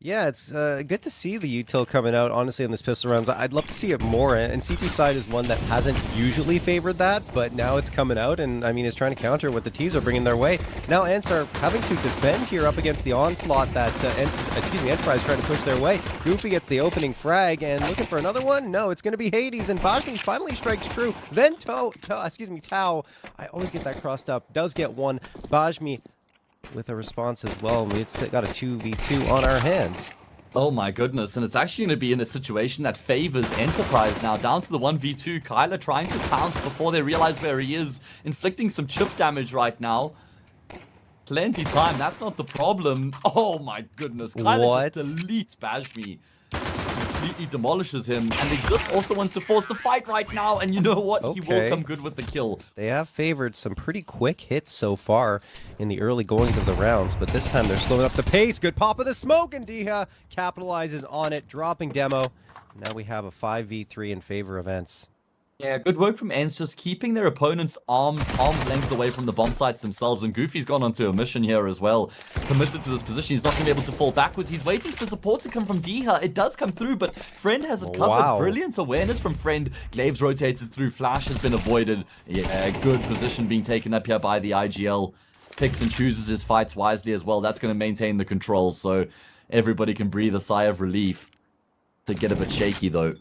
Yeah, it's good to see the util coming out, honestly, in this pistol rounds. I'd love to see it more, and CP side is one that hasn't usually favored that, but now it's coming out, and I mean, is trying to counter what the T's are bringing their way. Now ENCE are having to defend here up against the onslaught that Enterprise trying to push their way. Goofy gets the opening frag, and looking for another one? No, it's going to be Hades, and Bajmi finally strikes true. Then Tao, I always get that crossed up, does get one. Bajmi with a response as well. It's got a 2v2 on our hands. Oh my goodness, and it's actually going to be in a situation that favors Enterprise now. Down to the 1v2, Kyler trying to pounce before they realize where he is, inflicting some chip damage right now. Plenty time, that's not the problem. Oh my goodness, Kyler just deletes Bajmi. Completely demolishes him, and Exist also wants to force the fight right now, and you know what? He will come good with the kill. They have favored some pretty quick hits so far in the early goings of the rounds, but this time they're slowing up the pace. Good pop of the smoke, and Diha capitalizes on it, dropping demo. Now we have a 5v3 in favor of ENCE. Yeah, good work from ENCE, just keeping their opponents arm's length away from the bomb sites themselves. And Goofy's gone onto a mission here as well. Committed to this position. He's not going to be able to fall backwards. He's waiting for support to come from Diha. It does come through, but Friend has it covered. Wow. Brilliant awareness from Friend. Glaives rotated through. Flash has been avoided. Yeah, good position being taken up here by the IGL. Picks and chooses his fights wisely as well. That's going to maintain the controls, so everybody can breathe a sigh of relief. To get a bit shaky, though.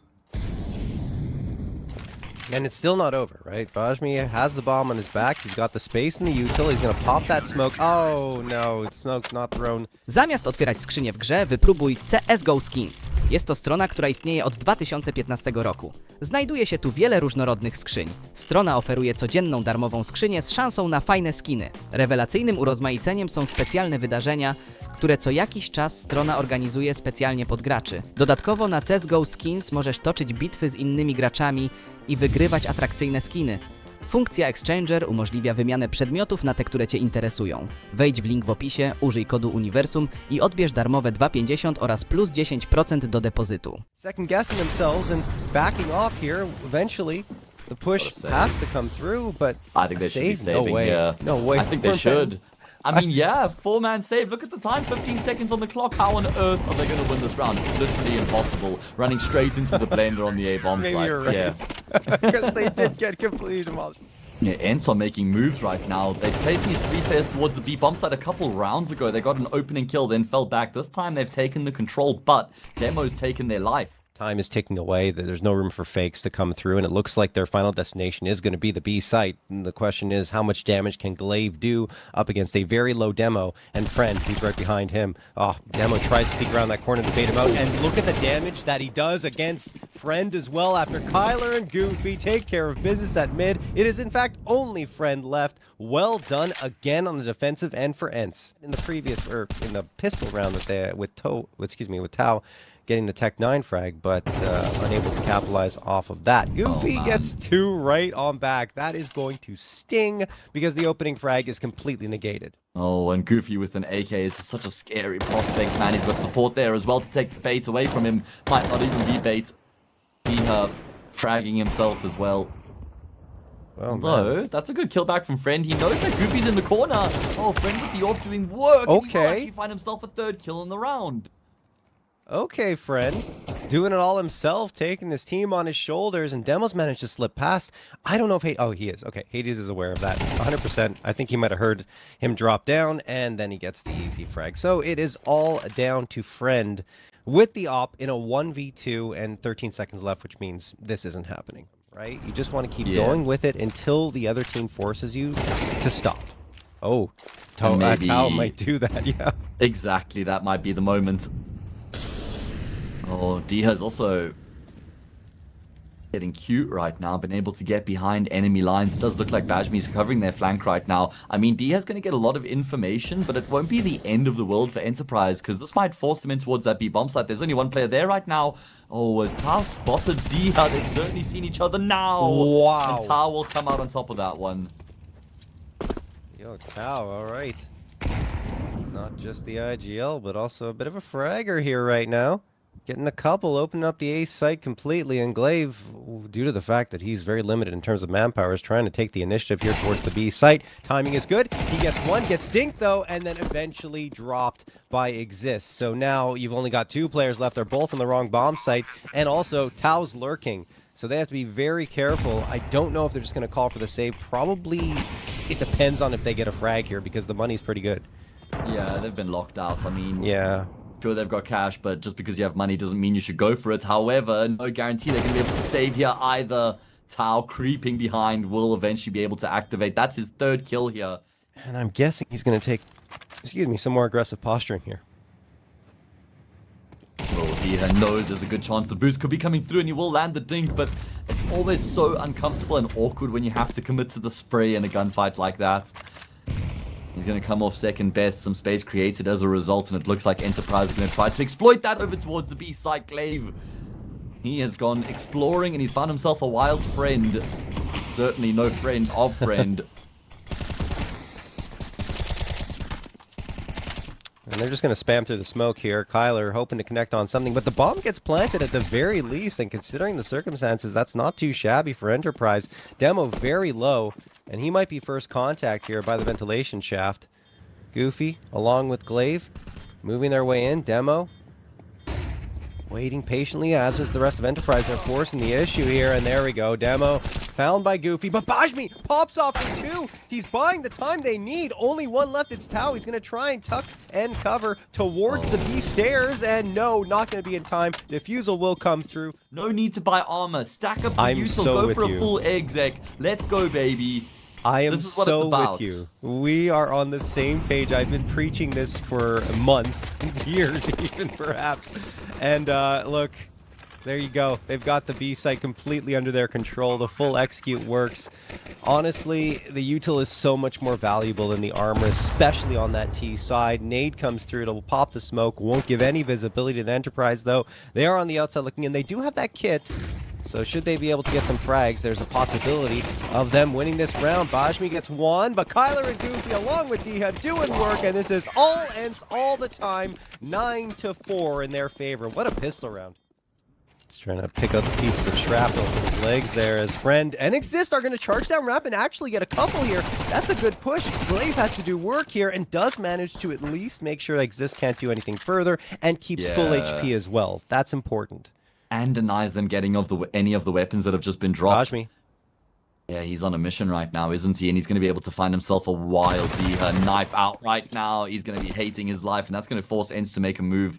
And it's still not over, right? Bajmi has the bomb on his back. He's got the space in the util. He's going to pop that smoke. Oh, no. Smoke's not thrown. Zamiast otwierać skrzynię w grze, wypróbuj CSGO Skins. Jest to strona, która istnieje od 2015 roku. Znajduje się tu wiele różnorodnych skrzyń. Strona oferuje codzienną darmową skrzynię z szansą na fajne skiny. Rewelacyjnym urozmaiceniem są specjalne wydarzenia, które co jakiś czas strona organizuje specjalnie pod graczy. Dodatkowo na CSGO Skins możesz toczyć bitwy z innymi graczami i wygrywać atrakcyjne skiny. Funkcja Exchanger umożliwia wymianę przedmiotów na te, które Cię interesują. Wejdź w link w opisie, użyj kodu UNIWERSUM i odbierz darmowe 2,50 oraz plus 10% do depozytu. Second guessing themselves and backing off here. Eventually, the push has to come through, but I think they should be saving. No way. Yeah. No way. I think they should. I mean, yeah, 4-man save. Look at the time, 15 seconds on the clock. How on earth are they going to win this round? It's literally impossible. Running straight into the blender on the A-bomb site. You're right. Yeah. Because they did get completely demolished. Yeah, ENCE are making moves right now. They played these three players towards the B bomb site a couple rounds ago. They got an opening kill, then fell back. This time they've taken the control, but Demo's taken their life. Time is ticking away. There's no room for fakes to come through, and it looks like their final destination is going to be the B site. And the question is, how much damage can Glaive do up against a very low Demo and Friend, who's right behind him? Oh, Demo tries to peek around that corner to bait him out, and look at the damage that he does against Friend as well after Kyler and Goofy take care of business at mid. It is, in fact, only Friend left. Well done again on the defensive end for ENCE. In the previous, or in the pistol round that they, with Tao, getting the Tech 9 frag, but unable to capitalize off of that. Goofy gets 2 right on back. That is going to sting because the opening frag is completely negated. Oh, and Goofy with an AK is such a scary prospect, man. He's got support there as well to take the bait away from him. Might not even be bait. Fragging himself as well. Although, that's a good kill back from Friend. He knows that Goofy's in the corner. Oh, Friend with the AWP doing work. Okay. He might actually find himself a 3rd kill in the round. Okay, Friend. Doing it all himself, taking this team on his shoulders, and Demo's managed to slip past. I don't know if oh, he is. Okay, Hades is aware of that. 100%. I think he might have heard him drop down, and then he gets the easy frag. So it is all down to Friend with the op in a 1v2 and 13 seconds left, which means this isn't happening, right? You just want to keep going with it until the other team forces you to stop. Oh, Tao might do that, yeah. Exactly, that might be the moment. Oh, Diha's also getting cute right now, been able to get behind enemy lines. It does look like Bajmi's covering their flank right now. I mean, Diha's going to get a lot of information, but it won't be the end of the world for Enterprise, because this might force them in towards that B bomb site. There's only one player there right now. Oh, as Tao spotted Diha, they've certainly seen each other now. Wow. And Tao will come out on top of that one. Yo, Tao, all right. Not just the IGL, but also a bit of a fragger here right now. getting a couple, opening up the A site completely, and Glaive, due to the fact that he's very limited in terms of manpower, is trying to take the initiative here towards the B site. Timing is good. He gets one, gets dinked though, and then eventually dropped by Exist. So now you've only got 2 players left. They're both on the wrong bomb site, and also Tao's lurking. So they have to be very careful. I don't know if they're just going to call for the save. Probably it depends on if they get a frag here, because the money's pretty good. Yeah, they've been locked out. I mean, Yeah. sure, they've got cash, but just because you have money doesn't mean you should go for it. However, no guarantee they're going to be able to save here either. Tao creeping behind will eventually be able to activate. That's his 3rd kill here. And I'm guessing he's going to take, some more aggressive posturing here. Well, he knows there's a good chance the boost could be coming through and he will land the dink, but it's always so uncomfortable and awkward when you have to commit to the spray in a gunfight like that. He's going to come off second best, some space created as a result, and it looks like Enterprise is going to try to exploit that over towards the B site. Glaive, he has gone exploring and he's found himself a wild friend. Certainly no friend of friend. And they're just going to spam through the smoke here. Kyler hoping to connect on something, but the bomb gets planted at the very least, and considering the circumstances, that's not too shabby for Enterprise. Demo very low, and he might be first contact here by the ventilation shaft. Goofy, along with Glaive, moving their way in. Demo waiting patiently, as is the rest of Enterprise. They're forcing the issue here, and there we go. Demo found by Goofy, but Bajmi pops off for 2. He's buying the time they need. Only 1 left. It's Tao. He's going to try and tuck and cover towards the B stairs, and no, not going to be in time. Defusal will come through. No need to buy armor. Stack up the I'm util. so Go with for you. a full exec. Let's go, baby. I am This is what it's so about. with you. We are on the same page. I've been preaching this for months, years even perhaps. And look, there you go. They've got the B site completely under their control. The full execute works. Honestly, the util is so much more valuable than the armor, especially on that T side. Nade comes through. It'll pop the smoke. Won't give any visibility to the Enterprise, though. They are on the outside looking in. They do have that kit. So should they be able to get some frags, there's a possibility of them winning this round. Bajmi gets 1, but Kyler and Goofy along with Diha doing work, and this is all ENCE all the time. 9-4 in their favor. What a pistol round. Just trying to pick up the pieces of shrapnel from his legs there as Friend and Exist are going to charge down ramp and actually get a couple here. That's a good push. Glaive has to do work here and does manage to at least make sure Exist can't do anything further and keeps full HP as well. That's important. And denies them getting any of the weapons that have just been dropped. Bajmi. Yeah, he's on a mission right now, isn't he? And he's going to be able to find himself a wild knife out right now. He's going to be hating his life, and that's going to force ENCE to make a move.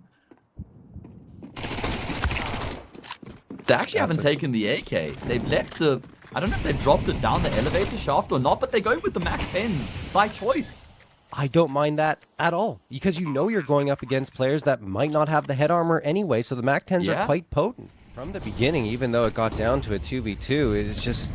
They actually haven't taken the AK. They've left the... I don't know if they've dropped it down the elevator shaft or not, but they're going with the Mac 10s by choice. I don't mind that at all, because you know you're going up against players that might not have the head armor anyway, so the Mac 10s are quite potent. From the beginning, even though it got down to a 2v2, it's just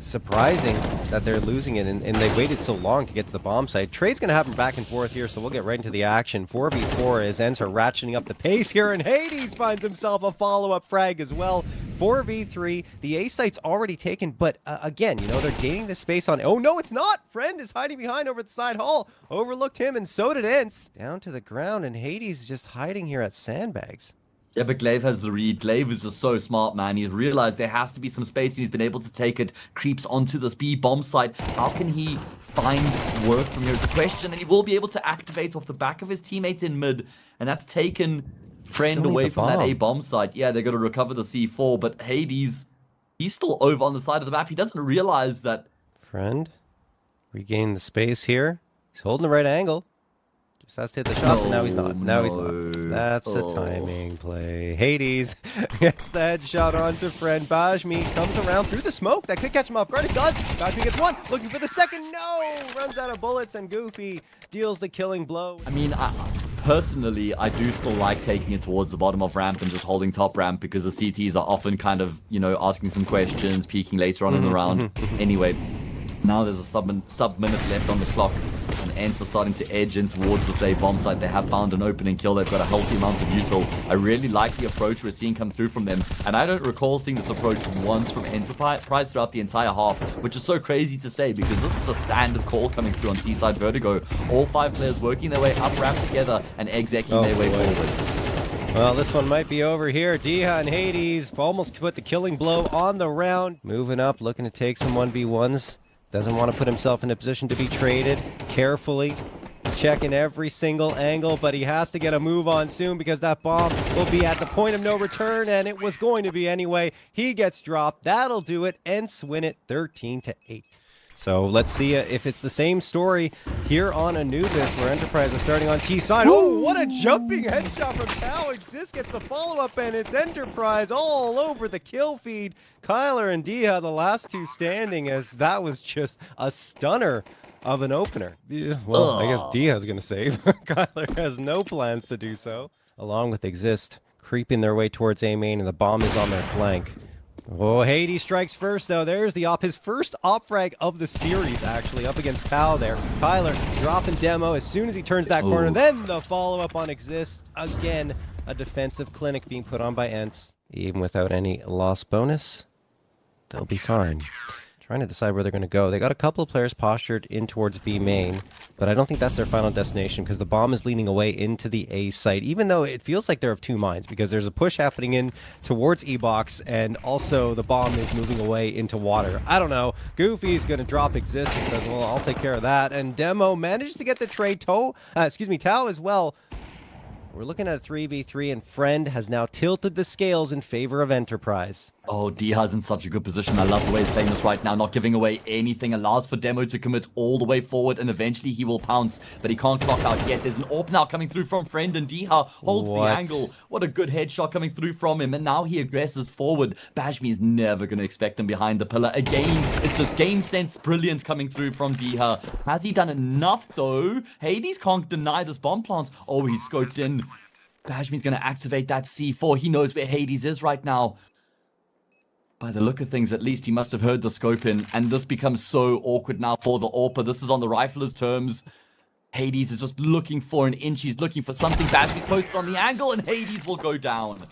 surprising that they're losing it, and they waited so long to get to the bomb site. Trade's going to happen back and forth here, so we'll get right into the action. 4v4 as ENCE are ratcheting up the pace here, and Hades finds himself a follow-up frag as well. 4v3, the A site's already taken, but again, you know, they're gaining the space on... Oh, no, it's not! Friend is hiding behind over at the side hall. Overlooked him, and so did ENCE. Down to the ground, and Hades just hiding here at sandbags. Yeah, but Glaive has the read. Glaive is just so smart, man. He's realized there has to be some space, and he's been able to take it. Creeps onto this B bomb site. How can he find work from here is the question, and he will be able to activate off the back of his teammates in mid, and that's taken Friend away from that A bomb site. Yeah, they're going to recover the C4, but Hades, he's still over on the side of the map. He doesn't realize that... Friend, regain the space here. He's holding the right angle. Just has to hit the shots, and now he's not. Now he's not. That's a timing play. Hades gets the headshot onto Friend. Bajmi comes around through the smoke. That could catch him off guard. It does. Bajmi gets 1. Looking for the second. No! Runs out of bullets, and Goofy deals the killing blow. I mean, personally, I do still like taking it towards the bottom of ramp and just holding top ramp, because the CTs are often kind of, you know, asking some questions, peeking later on in the round. Anyway, now there's a sub-minute left on the clock, and ENCE are starting to edge in towards the safe bomb site. They have found an opening kill. They've got a healthy amount of util. I really like the approach we're seeing come through from them, and I don't recall seeing this approach once from Enterprise throughout the entire half, which is so crazy to say, because this is a standard call coming through on Seaside Vertigo. All 5 players working their way up ramp together and executing their way forward. Well, this one might be over here. Diha and Hades almost put the killing blow on the round. Moving up, looking to take some 1v1s. Doesn't want to put himself in a position to be traded. Carefully checking every single angle, but he has to get a move on soon because that bomb will be at the point of no return, and it was going to be anyway. He gets dropped. That'll do it. ENCE win it 13-8. So let's see if it's the same story here on Anubis, where Enterprise is starting on T side. Oh, what a jumping headshot from Tao. Exist gets the follow-up, and it's Enterprise all over the kill feed. Kyler and Diha, the last two standing, as that was just a stunner of an opener. Yeah, well, I guess Diha's going to save. Kyler has no plans to do so. Along with Exist, creeping their way towards A main, and the bomb is on their flank. Oh, Hades strikes first, though. There's the op. His first op frag of the series, actually, up against Tao there. Kyler dropping Demo as soon as he turns that corner. Then the follow-up on Exist. Again, a defensive clinic being put on by ENCE. Even without any loss bonus, they'll be fine. Trying to decide where they're going to go. They got a couple of players postured in towards B main, but I don't think that's their final destination because the bomb is leaning away into the A site, even though it feels like they're of two minds because there's a push happening in towards E-Box and also the bomb is moving away into water. I don't know. Goofy's going to drop Exist and says, well, I'll take care of that. And Demo manages to get the trade Tao as well. We're looking at a 3v3, and Friend has now tilted the scales in favor of Enterprise. Oh, Diha's in such a good position. I love the way he's playing this right now, not giving away anything. Allows for Demo to commit all the way forward, and eventually he will pounce, but he can't clock out yet. There's an AWP now coming through from Friend, and Diha holds the angle. What a good headshot coming through from him, and now he aggresses forward. Bashmi is never going to expect him behind the pillar. Again, it's just game sense brilliant coming through from Diha. Has he done enough, though? Hades can't deny this bomb plant. Oh, he's scoped in. Bashmi's going to activate that C4. He knows where Hades is right now. By the look of things, at least he must have heard the scope in. And this becomes so awkward now for the AWPer. This is on the rifler's terms. Hades is just looking for an inch. He's looking for something. Bashmi's posted on the angle, and Hades will go down.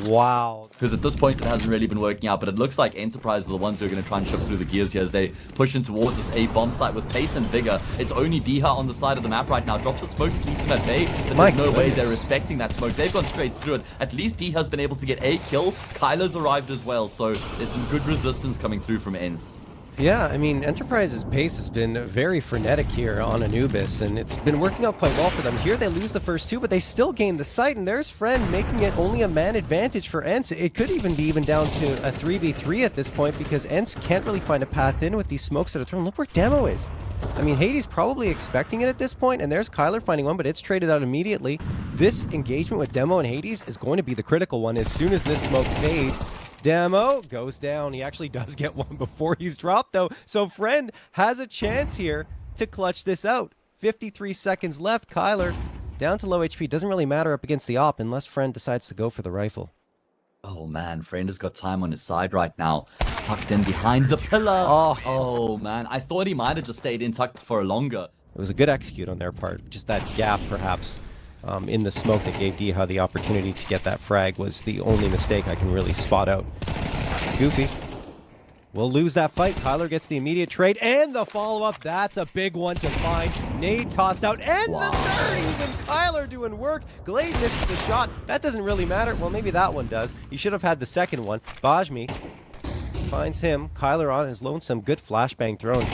Wow. Because at this point, it hasn't really been working out, but it looks like Enterprise are the ones who are going to try and shift through the gears here as they push in towards this A bomb site with pace and vigor. It's only Diha on the side of the map right now. Drops a smoke to keep them at bay, but there's no way they're respecting that smoke. They've gone straight through it. At least Diha's been able to get a kill. Kyler's arrived as well, so there's some good resistance coming through from ENCE. Yeah, I mean, Enterprise's pace has been very frenetic here on Anubis, and it's been working out quite well for them. Here they lose the first two, but they still gain the site, and there's Friend making it only a man advantage for ENCE. It could even be down to a 3v3 at this point because ENCE can't really find a path in with these smokes that are thrown. Look where Demo is. I mean, Hades probably expecting it at this point, and there's Kyler finding one, but it's traded out immediately. This engagement with Demo and Hades is going to be the critical one as soon as this smoke fades. Demo goes down. He actually does get one before he's dropped, though. So Friend has a chance here to clutch this out. 53 seconds left. Kyler down to low HP. Doesn't really matter up against the op unless Friend decides to go for the rifle. Oh, man. Friend has got time on his side right now. Tucked in behind the pillar. Oh, man. I thought he might have just stayed in tucked for longer. It was a good execute on their part. Just that gap, perhaps, in the smoke that gave Diha the opportunity to get that frag was the only mistake I can really spot out. Goofy will lose that fight. Kyler gets the immediate trade and the follow-up. That's a big one to find. Nade tossed out and the 30s, and Kyler doing work. Glade misses the shot. That doesn't really matter. Well, maybe that one does. He should have had the second one. Bajmi finds him. Kyler on his lonesome. Good flashbang thrown.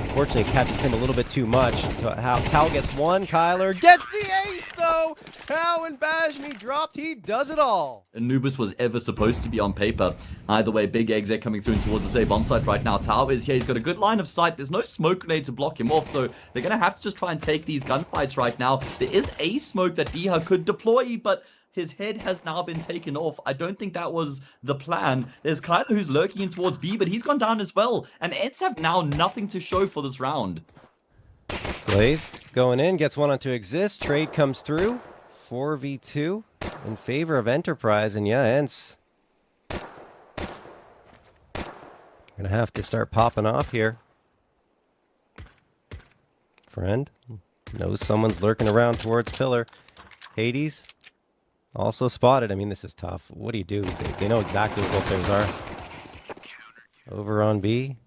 Unfortunately, it catches him a little bit too much. Tao gets one. Kyler gets the ace, though. Tao and Bajmi dropped. He does it all. Anubis was ever supposed to be on paper. Either way, big exec coming through towards the same bomb site right now. Tao is here. He's got a good line of sight. There's no smoke grenade to block him off, so they're going to have to just try and take these gunfights right now. There is a smoke that Diha could deploy, but his head has now been taken off. I don't think that was the plan. There's Kyler who's lurking in towards B, but he's gone down as well. And ENCE have now nothing to show for this round. Glade going in, gets one onto Exist. Trade comes through. 4v2 in favor of Enterprise. And yeah, ENCE gonna have to start popping off here. Friend knows someone's lurking around towards pillar. Hades also spotted. I mean, this is tough. What do you do? They know exactly what both players are. Over on B,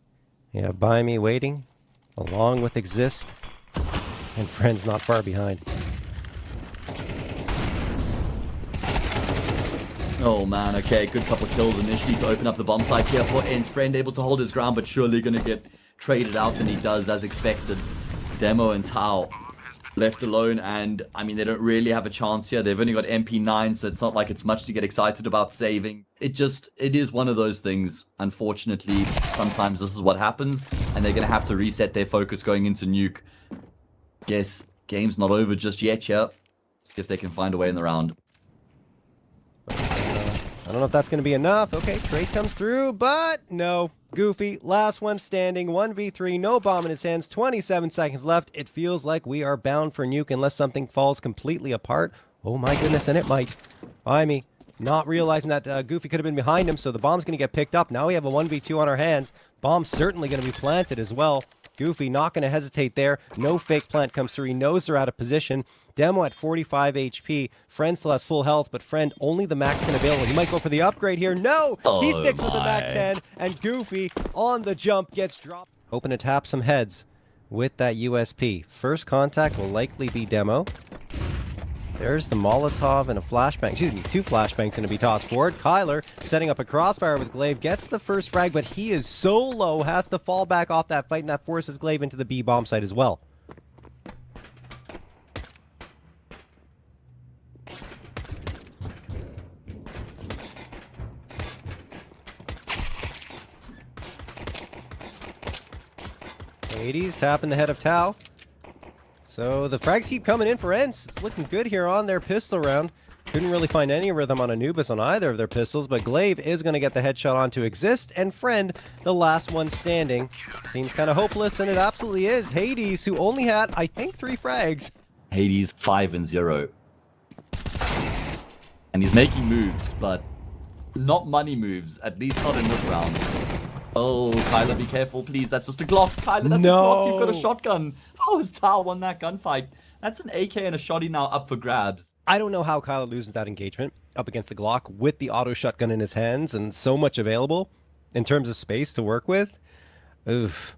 you have By Me waiting, along with Exist, and Friend's not far behind. Oh man, okay, good couple kills initially to open up the bomb site here for ENCE. Friend able to hold his ground, but surely gonna get traded out, and he does as expected. Darmowe and Tao left alone, and I mean, they don't really have a chance here. They've only got MP9, so it's not like it's much to get excited about saving. It is one of those things. Unfortunately, sometimes this is what happens, and they're gonna have to reset their focus going into nuke. Guess game's not over just yet here. See if they can find a way in the round. I don't know if that's going to be enough. Okay, trade comes through, but no. Goofy, last one standing, 1v3, no bomb in his hands, 27 seconds left. It feels like we are bound for nuke unless something falls completely apart. Oh my goodness, and it might. By me. Not realizing that Goofy could have been behind him, so the bomb's going to get picked up. Now we have a 1v2 on our hands. Bomb's certainly going to be planted as well. Goofy not going to hesitate there. No fake plant comes through. He knows they're out of position. Darmowe at 45 HP. Friend still has full health, but Friend only the Mac 10 available. He might go for the upgrade here. No! He sticks with the Mac 10, and Goofy on the jump gets dropped. Hoping to tap some heads with that USP. First contact will likely be Darmowe. There's the Molotov and a flashbang. Excuse me, 2 flashbangs going to be tossed forward. Kyler setting up a crossfire with Glaive. Gets the first frag, but he is so low. Has to fall back off that fight, and that forces Glaive into the B bomb site as well. Hades tapping the head of Tao. So the frags keep coming in for ENCE. It's looking good here on their pistol round. Couldn't really find any rhythm on Anubis on either of their pistols, but Glaive is going to get the headshot on to Exist, and Friend, the last one standing. Seems kind of hopeless, and it absolutely is. Hades, who only had, I think, 3 frags. Hades 5-0. And he's making moves, but not money moves, at least not in this round. Oh, Kyler, be careful, please. That's just a Glock. Kyler, that's a Glock. You've got a shotgun. How has Tao won that gunfight? That's an AK and a shotty now up for grabs. I don't know how Kyler loses that engagement up against the Glock with the auto shotgun in his hands and so much available in terms of space to work with. Oof.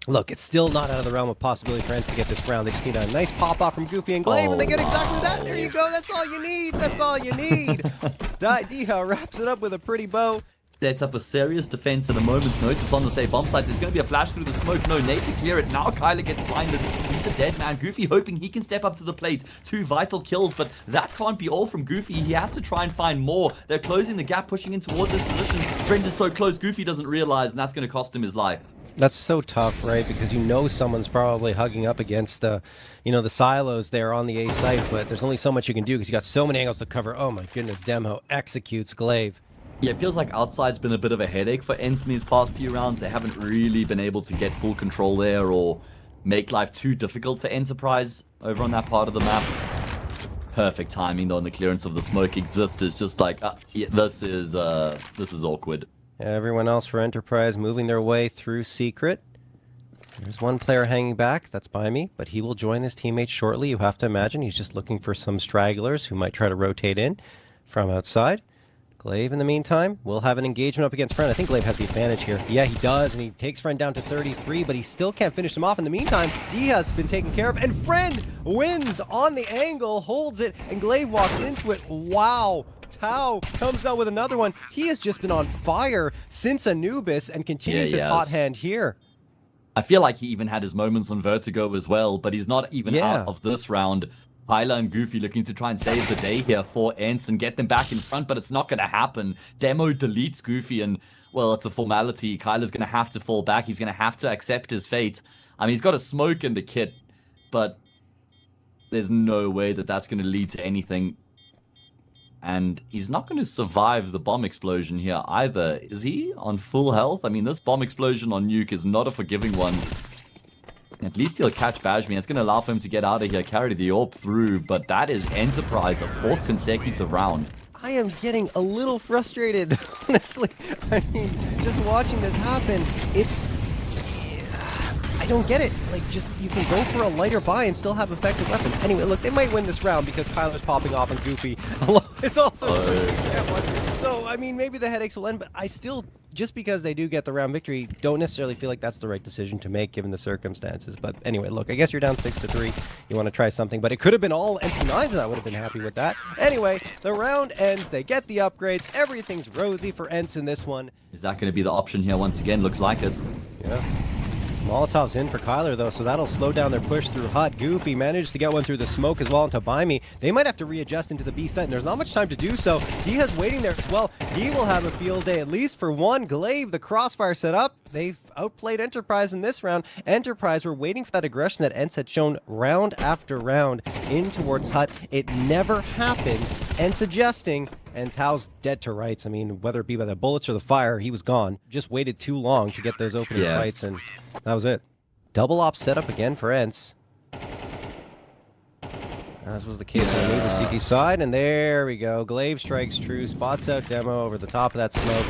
Look, it's still not out of the realm of possibility for ENCE to get this round. They just need a nice pop-off from Goofy and Glaive, and they get exactly that. There you go. That's all you need. That's all you need. Diha wraps it up with a pretty bow. Sets up a serious defense at a moment's notice on the safe bomb site. There's going to be a flash through the smoke. No nade to clear it. Now Kyler gets blinded. He's a dead man. Goofy hoping he can step up to the plate. 2 vital kills, but that can't be all from Goofy. He has to try and find more. They're closing the gap, pushing in towards his position. Friend is so close, Goofy doesn't realize, and that's going to cost him his life. That's so tough, right? Because you know someone's probably hugging up against, the silos there on the A site, but there's only so much you can do because you got so many angles to cover. Oh my goodness, Darmowe executes Glaive. Yeah, it feels like outside's been a bit of a headache for ENCE in these past few rounds. They haven't really been able to get full control there or make life too difficult for Enterprise over on that part of the map. Perfect timing though, and the clearance of the smoke exists is just like, yeah, this is awkward. Everyone else for Enterprise moving their way through Secret. There's one player hanging back, that's by me, but he will join his teammates shortly. You have to imagine he's just looking for some stragglers who might try to rotate in from outside. Glaive, in the meantime, will have an engagement up against Friend. I think Glaive has the advantage here. Yeah, he does, and he takes Friend down to 33, but he still can't finish him off. In the meantime, Diha's been taken care of, and Friend wins on the angle, holds it, and Glaive walks into it. Wow. Tao comes out with another one. He has just been on fire since Anubis and continues his hot hand here. I feel like he even had his moments on Vertigo as well, but he's not even out of this round. Kyler and Goofy looking to try and save the day here for ENCE and get them back in front, but it's not going to happen. Darmowe deletes Goofy and, well, it's a formality. Kyler's going to have to fall back. He's going to have to accept his fate. I mean, he's got a smoke and a kit, but there's no way that that's going to lead to anything. And he's not going to survive the bomb explosion here either. Is he on full health? I mean, this bomb explosion on Nuke is not a forgiving one. At least he'll catch Bajmi. It's going to allow for him to get out of here, carry the AWP through, but that is Enterprise, a 4th consecutive round. I am getting a little frustrated, honestly. I mean, just watching this happen, I don't get it. Like, just, you can go for a lighter buy and still have effective weapons. Anyway, look, they might win this round because Kyler's popping off and Goofy. It's also so, I mean, maybe the headaches will end, but I still just because they do get the round victory, don't necessarily feel like that's the right decision to make given the circumstances. But anyway, look, I guess you're down 6-3. You want to try something, but it could have been all MP9s, and I would have been happy with that. Anyway, the round ends. They get the upgrades. Everything's rosy for ENCE in this one. Is that going to be the option here once again? Looks like it. Yeah. Molotov's in for Kyler, though, so that'll slow down their push through Hut. Goofy managed to get one through the smoke as well into Buy-Me. They might have to readjust into the B site, and there's not much time to do so. Diha's waiting there as well. He will have a field day, at least for one. Glaive, the crossfire set up. They've outplayed Enterprise in this round. Enterprise were waiting for that aggression that ENCE had shown round after round in towards Hut. It never happened, and suggesting, and Tao's dead to rights. I mean, whether it be by the bullets or the fire, he was gone. Just waited too long to get those opening fights, and that was it. Double op setup again for ENCE. As was the case on the CT side, and there we go. Glaive strikes true, spots out Demo over the top of that smoke.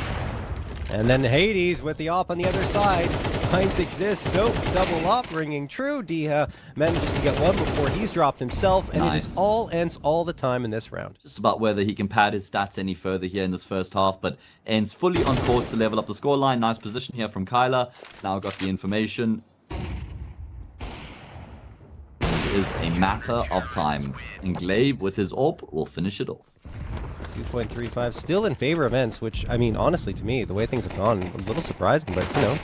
And then Hades with the op on the other side. Heinz exists, so double op ringing true. Diha manages to get one before he's dropped himself, and it is all ENCE all the time in this round. Just about whether he can pad his stats any further here in this first half, but ENCE fully on course to level up the scoreline. Nice position here from Kyler. Now got the information. It is a matter of time, and Glaive with his AWP will finish it off. 2.35 still in favor of ENCE, which, I mean, honestly, to me, the way things have gone, a little surprising, but, you know,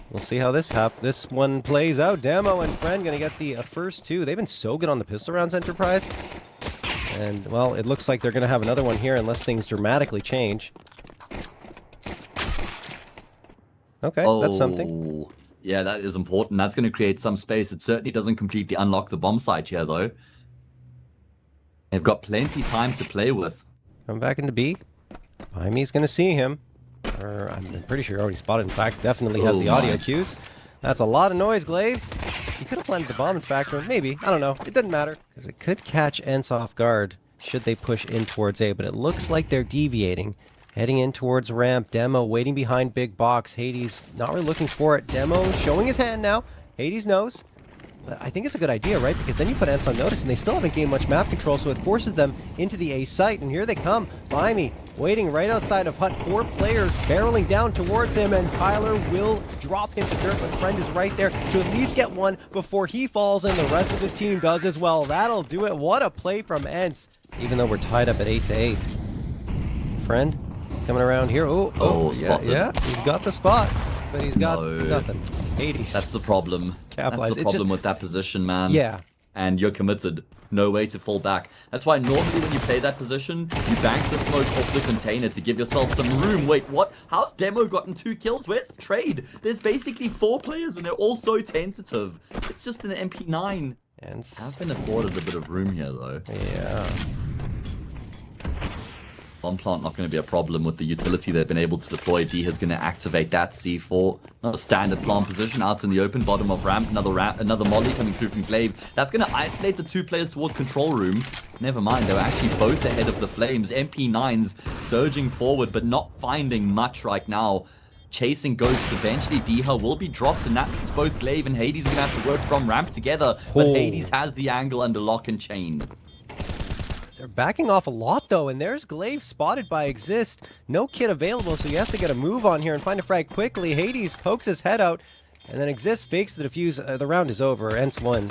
we'll see how this one plays out. Darmowe and Friend going to get the first two. They've been so good on the pistol rounds, Enterprise. And, well, it looks like they're going to have another one here unless things dramatically change. Okay, that's something. Yeah, that is important. That's going to create some space. It certainly doesn't completely unlock the bomb site here, though. They've got plenty time to play with. Come back into B. Buy-Me's going to see him. Or I'm pretty sure he already spotted. In fact, definitely has the audio cues. That's a lot of noise, Glaive. He could have planted the bomb in fact, or maybe. I don't know. It doesn't matter. Because it could catch ENCE off guard should they push in towards A. But it looks like they're deviating. Heading in towards ramp. Darmowe waiting behind big box. Hades not really looking for it. Darmowe showing his hand now. Hades knows. But I think it's a good idea, right? Because then you put ENCE on notice, and they still haven't gained much map control, so it forces them into the A site. And here they come. Buy-Me waiting right outside of Hut. 4 players barreling down towards him, and Kyler will drop him to dirt, but Friend is right there to at least get one before he falls, and the rest of his team does as well. That'll do it. What a play from ENCE. Even though we're tied up at 8-8. Friend coming around here. Spotted. Yeah, he's got the spot, but he's got nothing. Hades. That's the problem. Capitalize. That's the problem with that position, man. Yeah. And you're committed. No way to fall back. That's why normally when you play that position, you bank the smoke off the container to give yourself some room. Wait, what? How's Darmowe gotten 2 kills? Where's the trade? There's basically 4 players and they're all so tentative. It's just an MP9. ENCE. I've been afforded a bit of room here, though. Yeah. Bomb plant not going to be a problem with the utility they've been able to deploy. D is going to activate that C4. Not a standard plant position out in the open bottom of ramp. Another molly coming through from Glaive. That's going to isolate the 2 players towards control room. Never mind, they were actually both ahead of the flames. MP9s surging forward, but not finding much right now. Chasing ghosts. Eventually, Diha will be dropped, and that's both Glaive and Hades are going to have to work from ramp together. But Hades has the angle under lock and chain. They're backing off a lot, though, and there's Glaive spotted by Exist. No kit available, so he has to get a move on here and find a frag quickly. Hades pokes his head out, and then Exist fakes the defuse. The round is over. ENCE won,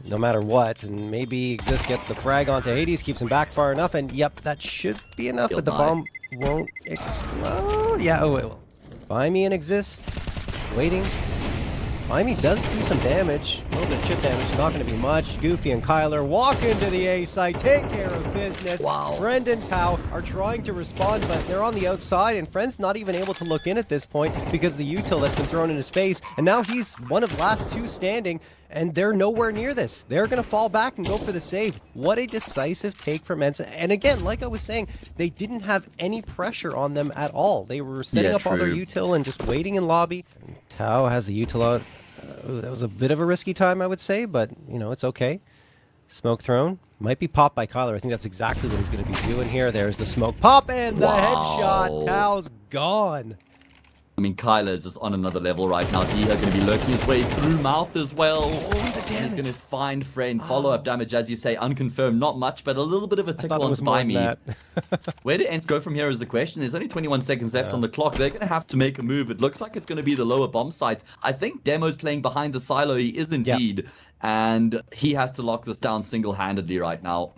no matter what, and maybe Exist gets the frag onto Hades, keeps him back far enough, and yep, that should be enough, but the bomb won't explode. Yeah, oh, it will. Buy-Me and Exist, waiting. Buy-Me does do some damage, a little bit of chip damage, not going to be much. Goofy and Kyler walk into the A site, take care of business. Wow. Friend and Tao are trying to respond, but they're on the outside, and Friend's not even able to look in at this point because of the util that's been thrown in his face, and now he's one of the last 2 standing, and they're nowhere near this. They're going to fall back and go for the save. What a decisive take from ENCE. And again, like I was saying, they didn't have any pressure on them at all. They were setting up all their util and just waiting in lobby. And Tao has the util out. That was a bit of a risky time, I would say, but, you know, it's okay. Smoke thrown. Might be popped by Kyler. I think that's exactly what he's going to be doing here. There's the smoke pop and the headshot. Tao's gone. I mean, Kyler is just on another level right now. Diha going to be lurking his way through Mouth as well. And he's going to find Friend. Follow-up damage, as you say, unconfirmed. Not much, but a little bit of a tickle on Buy Me. Where do ENCE go from here is the question. There's only 21 seconds left on the clock. They're going to have to make a move. It looks like it's going to be the lower bomb sites. I think Demo's playing behind the silo. He is indeed. And he has to lock this down single-handedly right now.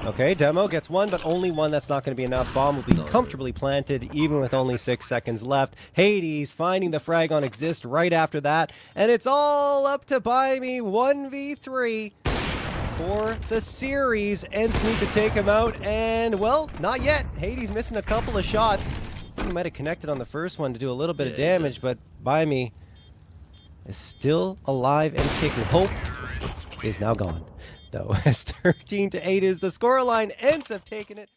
Okay, Darmowe gets one, but only one. That's not going to be enough. Bomb will be comfortably planted, even with only 6 seconds left. Hades finding the frag on Exist right after that. And it's all up to Buy Me 1v3 for the series. ENCE need to take him out, and, well, not yet. Hades missing a couple of shots. I think he might have connected on the first one to do a little bit of damage, but Buy Me is still alive and kicking. Hope is now gone, though, as 13-8 is the scoreline. ENCE have taken it.